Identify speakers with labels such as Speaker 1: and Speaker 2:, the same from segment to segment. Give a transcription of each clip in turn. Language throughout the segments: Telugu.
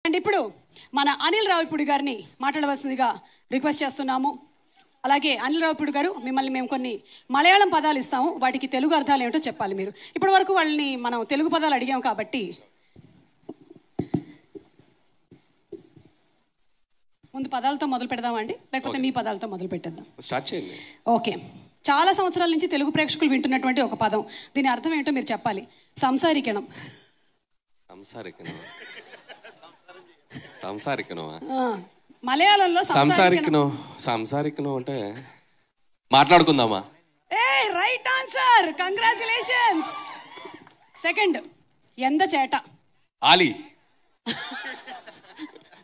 Speaker 1: అండ్ ఇప్పుడు మన అనిల్ రావిపూడి గారిని మాట్లాడవలసిందిగా రిక్వెస్ట్ చేస్తున్నాము. అలాగే అనిల్ రావిపూడి గారు, మిమ్మల్ని మేము కొన్ని మలయాళం పదాలు ఇస్తాము, వాటికి తెలుగు అర్థాలు ఏమిటో చెప్పాలి మీరు. ఇప్పటి వరకు వాళ్ళని మనం తెలుగు పదాలు అడిగాం కాబట్టి ముందు పదాలతో మొదలు పెడదామండి, లేకపోతే మీ పదాలతో మొదలు పెట్టేద్దాం?
Speaker 2: స్టార్ట్ చేయండి.
Speaker 1: ఓకే. చాలా సంవత్సరాల నుంచి తెలుగు ప్రేక్షకులు వింటున్నటువంటి ఒక పదం, దీని అర్థం ఏంటో మీరు చెప్పాలి. సంసారికణం. మలయాళంలో
Speaker 2: సంసారికనం అంటే మాట్లాడుకుందామా?
Speaker 1: Right answer, congratulations. సెకండ్, ఎంద చేట.
Speaker 2: Ali.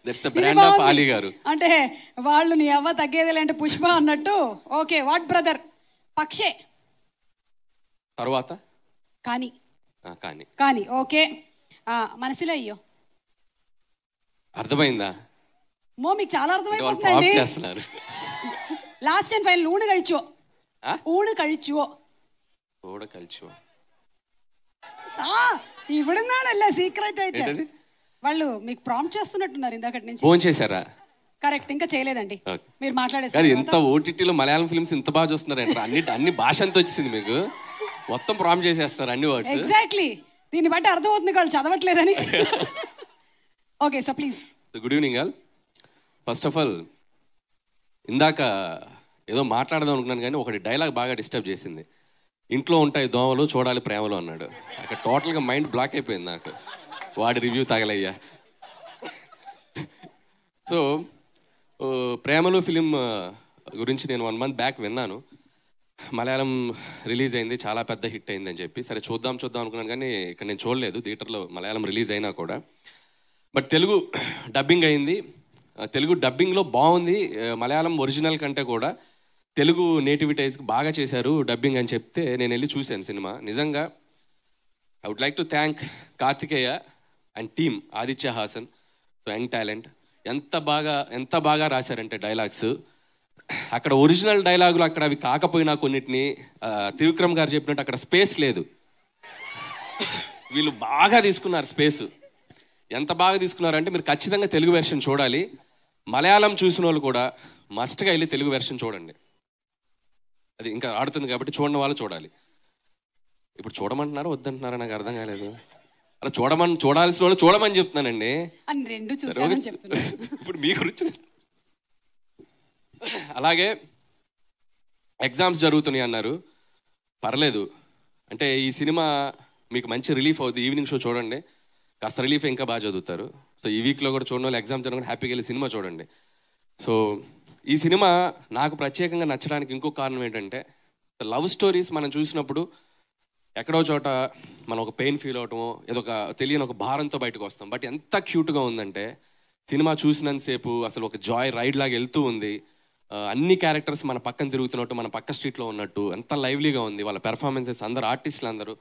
Speaker 2: That's the brand of Ali గారు.
Speaker 1: అంటే వాళ్ళు నీ అవ్వ తగ్గేదేలేంటే పుష్ప అన్నట్టు. ఓకే. What brother? పక్షే.
Speaker 2: తర్వాత
Speaker 1: కానీ.
Speaker 2: కానీ.
Speaker 1: కానీ. ఓకే. మనసులో అయ్యో.
Speaker 2: అర్థమైందా?
Speaker 1: మీకు చాలా అర్థమైపోతుందండి. లాస్ట్ అండ్ ఫైనల్, ఊడు కழிచో. ఇవిడున్నాడల్లే సీక్రెట్ అయితే. వాళ్ళు మీకు ప్రాంప్ట్ చేస్తున్నట్టున్నారు ఇందాకటి నుంచి.
Speaker 2: ఫోన్ చేశారా?
Speaker 1: కరెక్ట్, ఇంకా చేయలేదండి. మీరు మాట్లాడేసారు.
Speaker 2: ఎంత ఓటీటీలో మలయాళం ఫిల్మ్స్ ఇంత బాగా చూస్తున్నారంట. అన్ని భాష అంతా వచ్చింది మీకు, మొత్తం ప్రాంప్ట్ చేసేస్తారు అన్ని వర్డ్స్.
Speaker 1: ఎగ్జాక్ట్లీ, దీన్ని బట్టి అర్థమవుతుంది వాళ్ళు చదవట్లేదని. Okay, so please.
Speaker 2: Good evening all. First of all, ఇందాక ఏదో మాట్లాడదాం అనుకున్నాను కానీ ఒకటి డైలాగ్ బాగా డిస్టర్బ్ చేసింది. ఇంట్లో ఉంటాయి దోమలు, చూడాలి ప్రేమలు అన్నాడు. అక్కడ టోటల్గా మైండ్ బ్లాక్ అయిపోయింది నాకు. వాడి రివ్యూ తగలయ్యా. సో ప్రేమలు ఫిలిం గురించి నేను 1 month బ్యాక్ విన్నాను. మలయాళం రిలీజ్ అయింది, చాలా పెద్ద హిట్ అయింది అని చెప్పి. సరే చూద్దాం అనుకున్నాను కానీ ఇక్కడ నేను చూడలేదు థియేటర్లో మలయాళం రిలీజ్ అయినా కూడా. బట్ తెలుగు డబ్బింగ్ అయింది. తెలుగు డబ్బింగ్లో బాగుంది. మలయాళం ఒరిజినల్ కంటే కూడా తెలుగు నేటివిటైజ్కి బాగా చేశారు డబ్బింగ్ అని చెప్తే నేను వెళ్ళి చూశాను సినిమా. నిజంగా I would like to thank Karthikeya and team, Aditya Hasan, so young talent. ఎంత బాగా రాశారంటే డైలాగ్స్. అక్కడ ఒరిజినల్ డైలాగులు అక్కడ అవి కాకపోయినా కొన్నిటిని త్రివిక్రమ్ గారు చెప్పినట్టు అక్కడ స్పేస్ లేదు. వీళ్ళు బాగా తీసుకున్నారు స్పేస్. ఎంత బాగా తీసుకున్నారంటే మీరు ఖచ్చితంగా తెలుగు వెర్షన్ చూడాలి. మలయాళం చూసిన వాళ్ళు కూడా మస్ట్గా వెళ్ళి తెలుగు వెర్షన్ చూడండి. అది ఇంకా ఆడుతుంది కాబట్టి చూడని వాళ్ళు చూడాలి. ఇప్పుడు చూడమంటున్నారా వద్దంటున్నారా నాకు అర్థం కాలేదు. అలా చూడాల్సిన వాళ్ళు చూడమని చెప్తున్నానండి. ఇప్పుడు మీ గురించి. అలాగే ఎగ్జామ్స్ జరుగుతున్నాయి అన్నారు, పర్లేదు. అంటే ఈ సినిమా మీకు మంచి రిలీఫ్ అవుతుంది. ఈవినింగ్ షో చూడండి, కాస్త రిలీఫ్ ఇంకా బాగా చదువుతారు. సో ఈ వీక్లో కూడా చూడండి, వాళ్ళు ఎగ్జామ్ జరగకుండా హ్యాపీగా వెళ్ళి సినిమా చూడండి. సో ఈ సినిమా నాకు ప్రత్యేకంగా నచ్చడానికి ఇంకో కారణం ఏంటంటే, లవ్ స్టోరీస్ మనం చూసినప్పుడు ఎక్కడో చోట మనం ఒక పెయిన్ ఫీల్ అవటమో ఏదో ఒక తెలియని ఒక భారంతో బయటకు వస్తాం. బట్ ఎంత క్యూట్గా ఉందంటే సినిమా చూసినంతసేపు అసలు ఒక జాయ్ రైడ్ లాగా వెళ్తూ ఉంది. అన్ని క్యారెక్టర్స్ మన పక్కన తిరుగుతున్నట్టు, మన పక్క స్ట్రీట్లో ఉన్నట్టు ఎంత లైవ్లీగా ఉంది. వాళ్ళ పెర్ఫార్మెన్సెస్, అందరు ఆర్టిస్టులు అందరూ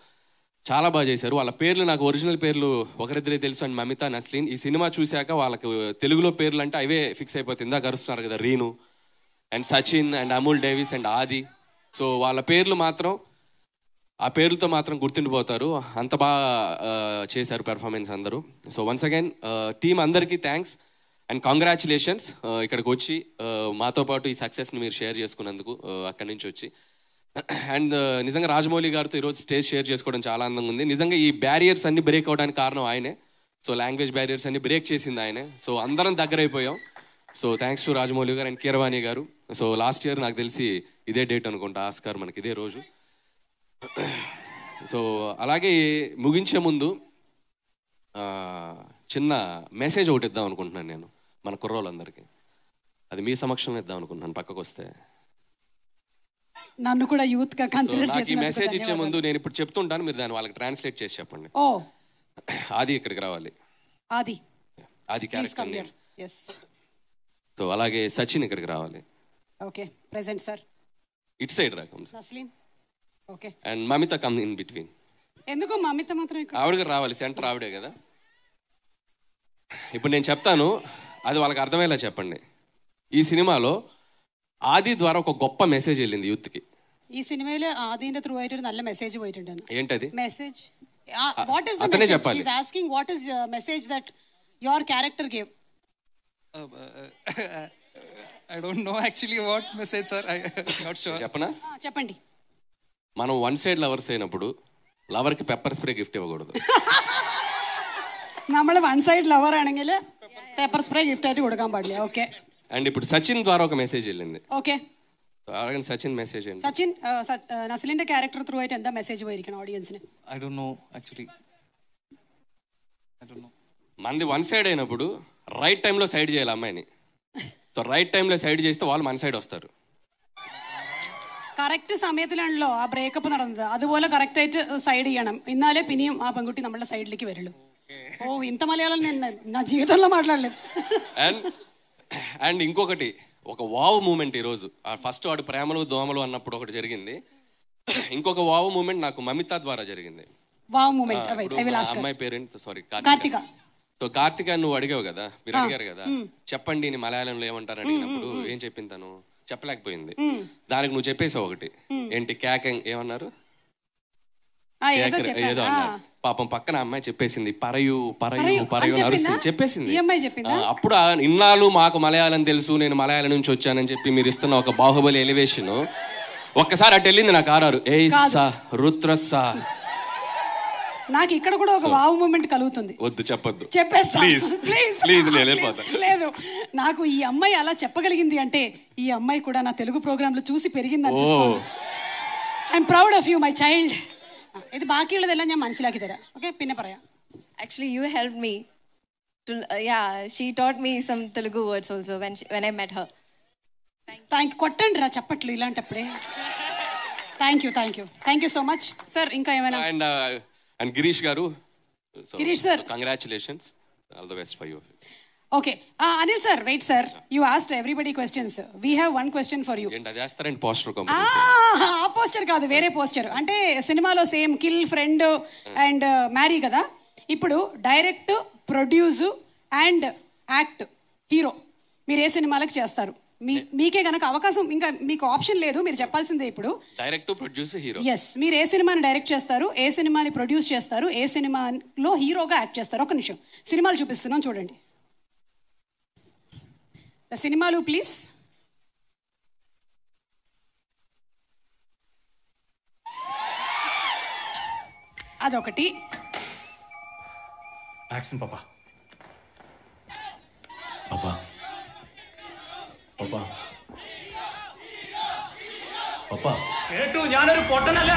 Speaker 2: చాలా బాగా చేశారు. వాళ్ళ పేర్లు నాకు ఒరిజినల్ పేర్లు ఒకరిద్దరే తెలుసు, అండ్ మమిత, నస్లీన్. ఈ సినిమా చూశాక వాళ్ళకి తెలుగులో పేర్లు అంటే అవే ఫిక్స్ అయిపోతుంది. ఇందాక అరుస్తున్నారు కదా, Reenu and Sachin and Amul Davis and ఆది. సో వాళ్ళ పేర్లు మాత్రం, ఆ పేర్లతో మాత్రం గుర్తుండిపోతారు. అంత బాగా చేశారు పెర్ఫార్మెన్స్ అందరూ. సో వన్స్ అగైన్ టీమ్ అందరికీ థ్యాంక్స్ అండ్ కంగ్రాచులేషన్స్. ఇక్కడికి వచ్చి మాతో పాటు ఈ సక్సెస్ని మీరు షేర్ చేసుకున్నందుకు అక్కడి నుంచి వచ్చి. అండ్ నిజంగా రాజమౌళి గారితో ఈరోజు స్టేజ్ షేర్ చేసుకోవడం చాలా ఆనందంగా ఉంది. నిజంగా ఈ బ్యారియర్స్ అన్ని బ్రేక్ అవడానికి కారణం ఆయనే. సో లాంగ్వేజ్ బ్యారియర్స్ అన్ని బ్రేక్ చేసింది ఆయనే. సో అందరం దగ్గర అయిపోయాం. సో థ్యాంక్స్ టు రాజమౌళి గారు అండ్ కీరవాణి గారు. సో లాస్ట్ ఇయర్ నాకు తెలిసి ఇదే డేట్ అనుకుంటా ఆస్కార్ మనకి ఇదే రోజు. సో అలాగే ముగించే ముందు చిన్న మెసేజ్ ఒకటి ఇద్దాం అనుకుంటున్నాను నేను మన కుర్రోళ్ళందరికీ. అది మీ సమక్షంలో ఇద్దాం అనుకుంటున్నాను, పక్కకు వస్తే.
Speaker 1: నన్ను కూడా యూత్ గా కన్సిడర్ చేసి
Speaker 2: ఈ మెసేజ్ ఇచ్చే ముందు నేను ఇప్పుడు చెప్తుంటాను, మీరు దాన్ని వాళ్ళకి ట్రాన్స్లేట్ చేసి చెప్పండి. ఆది ఇక్కడికి రావాలి. ఆది క్యారెక్టర్. సో అలాగే సచిన్ ఇక్కడికి రావాలి.
Speaker 1: Okay, present sir.
Speaker 2: It side రాకం
Speaker 1: Naslen. Okay.
Speaker 2: And Mamitha come in between.
Speaker 1: ఎందుకు మమిత మాత్రం ఇక్కడ?
Speaker 2: ఆవిడగా రావాలి, సెంటర్ ఆవిడే కదా. ఇప్పుడు నేను చెప్తాను, అది వాళ్ళకి అర్థమయ్యేలా చెప్పండి. ఈ సినిమాలో ആദി ద్వారా ఒక గొప్ప మెసేజ్ వెళ్ళింది యూత్ కి.
Speaker 1: ഈ സിനിമയില് ആദിന്റെ ത്രൂ ആയിട്ട് ഒരു നല്ല മെസ്സേജ് പോയിട്ടുണ്ട്.
Speaker 2: ఏంటది?
Speaker 1: Message? What is the message? She is asking what is message that your character gave.
Speaker 3: I don't know actually what message, sir. I'm not sure.
Speaker 2: చెప్పనా?
Speaker 1: చెప్పండి.
Speaker 2: మనం వన్ సైడ్ లవర్స్ అయినప్పుడు ലവർക്ക് പെപ്പർ സ്പ്രേ ഗിഫ്റ്റ് ഇവകൊടുത്തു.
Speaker 1: നമ്മൾ വൺ സൈഡ് ലവർ ആണെങ്കിൽ പെപ്പർ സ്പ്രേ ഗിഫ്റ്റ് ആയിട്ട് കൊടുക്കാൻ പാടില്ല. ഓക്കെ.
Speaker 2: అండ్ ఇప్పుడు సచిన్ ద్వారా ఒక మెసేజ్ వెళ్ళింది.
Speaker 1: ఓకే.
Speaker 2: అలాగే సచిన్ మెసేజ్ ఏంటి?
Speaker 1: സച്ചിൻ നസ്ലിന്റെ ക്യാരക്ടർ ത്രൂ ആയിട്ട് എന്താ മെസ്സേജ് പോയിരിക്കണം ഓഡിയൻസിന്?
Speaker 3: I don't know actually. I don't know.
Speaker 2: మనది వన్ సైడ్ అయినప్పుడు రైట్ టైంలో సైడ్ చేయాలి అమ్మాయిని. సో రైట్ టైంలో సైడ్ చేస్తే వాళ్ళు మన సైడ్ వస్తారు.
Speaker 1: കറക്റ്റ് സമയത്തിലാണല്ലോ ആ ബ്രേക്കപ്പ് നടന്നത്. അതുപോലെ കറക്റ്റ് ആയിട്ട് സൈഡ് ചെയ്യണം. എന്നാലേ പിന്നെയും ആ പെൺകുട്ടി നമ്മുടെ സൈഡിലേക്ക് വരുള്ളൂ. ఓ ఇంత మలయాళం నేను నా జీవితంలో మాట్లాడలేదు.
Speaker 2: అండ్ ఇంకొకటి ఒక వావ్ మూమెంట్ ఈరోజు. ఫస్ట్ వాడు ప్రేమలు దోమలు అన్నప్పుడు ఒకటి జరిగింది. ఇంకొక వావ్ మూమెంట్ నాకు మమితా ద్వారా జరిగింది.
Speaker 1: వావ్ మూమెంట్
Speaker 2: అమ్మాయి parent sorry
Speaker 1: Karthika.
Speaker 2: So Karthika నువ్వు అడిగావు కదా, మీరు అడిగారు కదా, చెప్పండి నీ మలయాళంలో ఏమంటారు అడిగినప్పుడు ఏం చెప్పింది తను? చెప్పలేకపోయింది. దానికి నువ్వు చెప్పేసావు ఒకటి ఏంటి క్యాకెంగ్ ఏమన్నారు ఏదో అన్నారు. పాపం పక్కన అమ్మాయి చెప్పేసింది పరయు పరయు పరయు అరుస్తుంది చెప్పేసింది. అప్పుడు ఇన్నాళ్ళు మాకు మలయాళం తెలుసు, నేను మలయాళం నుంచి వచ్చానని చెప్పి మీరు ఇస్తున్న ఒక బాహుబలి ఎలివేషన్ ఒక్కసారి అటు వెళ్ళింది నాకు ఆరారు. ఏ రుద్రసా
Speaker 1: నాకు ఇక్కడ కూడా ఒక వావ్ మూమెంట్ కలుగుతుంది.
Speaker 2: వద్దు చెప్పొద్దు,
Speaker 1: చెప్పేస్తా
Speaker 2: ప్లీజ్.
Speaker 1: లేదు, నాకు ఈ అమ్మాయి అలా చెప్పగలిగింది అంటే ఈ అమ్మాయి కూడా నా తెలుగు ప్రోగ్రామ్ లో చూసి పెరిగింది అనిపిస్తుంది. I'm proud of you my child. ഇത് ബാക്കിയുള്ളതെല്ലാം ഞാൻ മനസ്സിലാക്കി തരാം. ഓക്കെ, പിന്നെ പറയാം.
Speaker 4: Actually, you helped me. She taught me some Telugu words also when I met her.
Speaker 1: Thank you. కొట్టండి రా చప్పట్లు ఇలాంటప్పుడే. Thank you so much sir. ఇంకా ఏమైనా?
Speaker 2: అండ్ గిరీష్ గారు,
Speaker 1: Girish sir,
Speaker 2: congratulations, all the best for you.
Speaker 1: Okay, Anil sir, wait sir, you asked everybody questions. We have one question for you.
Speaker 2: ఏంటి అది వేస్తారండి పోస్టర్?
Speaker 1: ఆ పోస్టర్ కాదు, వేరే పోస్టర్. అంటే సినిమాలో same kill, friend and marry కదా. ఇప్పుడు direct, produce and act hero మీరు ఏ సినిమాలకు చేస్తారు? మీకే గనక అవకాశం, ఇంకా మీకు ఆప్షన్ లేదు, మీరు చెప్పాల్సిందే ఇప్పుడు.
Speaker 2: Direct, produce, hero.
Speaker 1: ఎస్, మీరు ఏ సినిమాని డైరెక్ట్ చేస్తారు, ఏ సినిమాని ప్రొడ్యూస్ చేస్తారు, ఏ సినిమాలో హీరోగా యాక్ట్ చేస్తారు? ఒక నిమిషం, సినిమాలు చూపిస్తున్నాం చూడండి. సినిమాలు ప్లీజ్. అదొకటి.
Speaker 5: యాక్షన్ పాపా. పాపా പാപ്പാ പാപ്പാ കേട്ടു, ഞാനൊരു പൊട്ടനല്ല.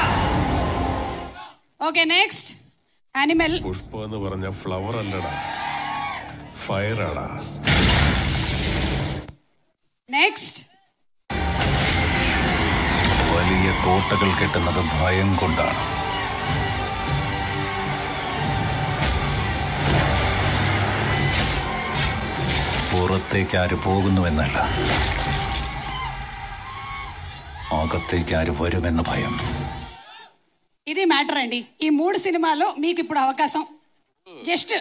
Speaker 1: Okay, next. ആനിമൽ.
Speaker 6: പുഷ്പം എന്ന് പറഞ്ഞ ഫ്ലവർ അല്ലടാ, ഫയർ ആടാ.
Speaker 1: നെക്സ്റ്റ്.
Speaker 6: വലിയ കോട്ടകൾ കെട്ടുന്നത് ഭയം കൊണ്ടാണ്. പുറത്തേക്ക് ആര് പോകുന്നുവെന്നല്ല, అగత్తేకి ఆరు వరుమెన్న భయం.
Speaker 1: ఇది మ్యాటర్ అండి. ఈ 3 సినిమాల్లో మీకు ఇప్పుడు అవకాశం. జస్ట్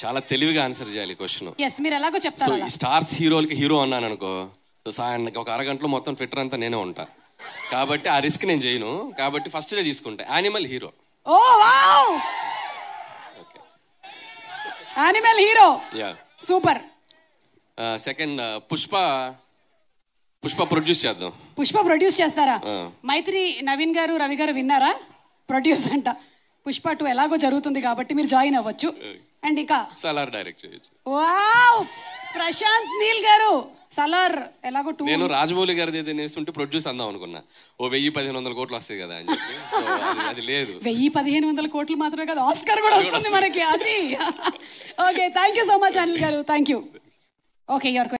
Speaker 2: చాలా తెలివిగా ఆన్సర్ చేయాలి క్వశ్చన్.
Speaker 1: ఎస్, మీరు ఎలాగో చెప్తారు.
Speaker 2: స్టార్స్ హీరోలకి హీరో అన్నాను అనుకో, ఒక అరగంటలో మొత్తం ట్విట్టర్ అంతా నేనే ఉంటా. కాబట్టి ఆ రిస్క్ నేను చేయను. కాబట్టి ఫస్ట్ తీసుకుంటా animal hero.
Speaker 1: Oh wow, animal hero. Super.
Speaker 2: Second Pushpa produce చేద్దాం.
Speaker 1: పుష్ప ప్రొడ్యూస్ చేస్తారా? మైత్రి నవీన్ గారు, రవి గారు విన్నారా? ప్రొడ్యూస్ అంట. పుష్ప 2 ఎలాగో జరుగుతుంది కాబట్టి మీరు జాయిన్ అవ్వచ్చు. అండ్ ఇంకా
Speaker 2: సలార్ డైరెక్ట్ చేయొచ్చు.
Speaker 1: వావ్, ప్రశాంత్ నీల్ గారు సలార్ ఎలాగో 2.
Speaker 2: నేను రాజమౌళి గారి నేస్తుంటే ప్రొడ్యూస్ అందాం అనుకున్నా. 1000-1500 కోట్లు వస్తాయి కదా అని చెప్పి. అది లేదు,
Speaker 1: 1000-1500 కోట్లు మాత్రమే కదా, ఆస్కార్ కూడా వస్తుంది మనకి. అది okay, thank you so much Anil గారు. Thank you. Okay, your